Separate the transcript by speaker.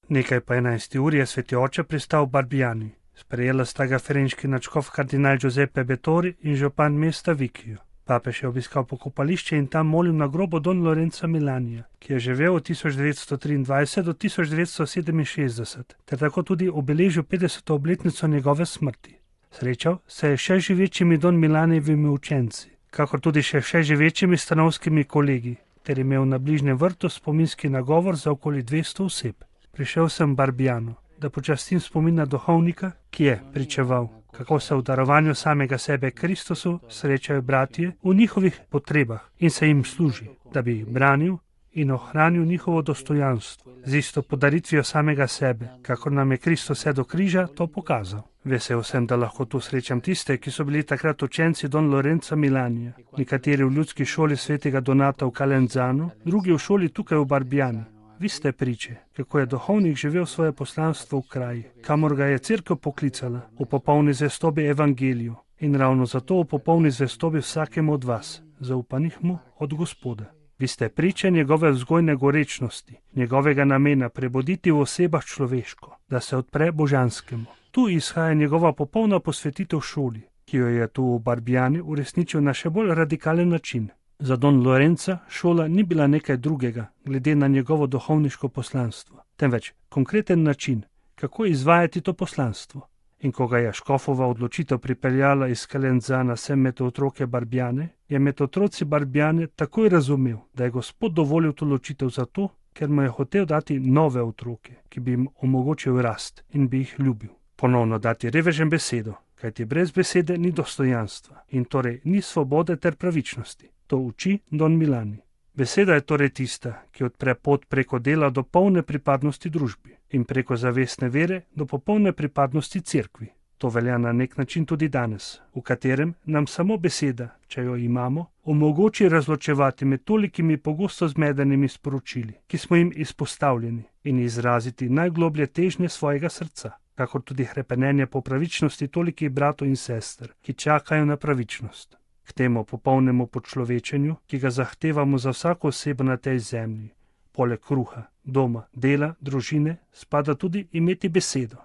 Speaker 1: Nekaj po 11. uri je sveti oče pristal v Barbiani. Sprejela sta ga ferenčki nadškof kardinal Giuseppe Bettori in župan mesta Vikijo. Papež je obiskal pokopališče in tam molil na grobu Don Lorenza Milanija, ki je živel od 1923 do 1967, ter tako tudi obeležil 50. obletnico njegove smrti. Srečal se je še živečimi Don Milanijevimi učenci, kakor tudi še živečimi stanovskimi kolegi, ter imel na bližnjem vrtu spominski nagovor za okoli 200 oseb. Prišel sem v Barbiano, da počastim spomin na duhovnika, ki je pričeval, kako se v darovanju samega sebe Kristusu srečajo bratje v njihovih potrebah in se jim služi, da bi jih branil in ohranil njihovo dostojanstvo, z isto podaritvijo samega sebe, kakor nam je Kristus vse do križa to pokazal. Vesel sem, da lahko tu srečam tiste, ki so bili takrat učenci Don Lorenza Milanija, nekateri v ljudski šoli svetega Donata v Calenzanu, drugi v šoli tukaj v Barbiani. Vi ste priče, kako je duhovnik živel svoje poslanstvo v kraji, kamor ga je cerkev poklicala, v popolni zvestobi evangeliju in ravno zato v popolni zvestobi vsakemu od vas, zaupanih mu od Gospoda. Vi ste priče njegove vzgojne gorečnosti, njegovega namena prebuditi v osebah človeško, da se odpre božanskemu. Tu izhaja njegova popolna posvetitev šoli, ki jo je tu v Barbiani uresničil na še bolj radikalen način. Za Don Lorenza šola ni bila nekaj drugega, glede na njegovo duhovniško poslanstvo, temveč konkreten način, kako izvajati to poslanstvo. In ko ga je škofova odločitev pripeljala iz Calenzana sem med otroke Barbiane, je med otroci Barbiane takoj razumel, da je Gospod dovolil to odločitev zato, ker mu je hotel dati nove otroke, ki bi jim omogočil rast in bi jih ljubil. Ponovno dati revežem besedo, kajti brez besede ni dostojanstva in torej ni svobode ter pravičnosti. To uči Don Milani. Beseda je torej tista, ki odpre pot preko dela do polne pripadnosti družbi in preko zavestne vere do popolne pripadnosti cerkvi. To velja na nek način tudi danes, v katerem nam samo beseda, če jo imamo, omogoči razločevati med tolikimi pogosto zmedenimi sporočili, ki smo jim izpostavljeni, in izraziti najgloblje težnje svojega srca, kakor tudi hrepenenje po pravičnosti tolikih bratov in sester, ki čakajo na pravičnost. K temu popolnemu počlovečenju, ki ga zahtevamo za vsako osebo na tej zemlji, poleg kruha, doma, dela, družine, spada tudi imeti besedo.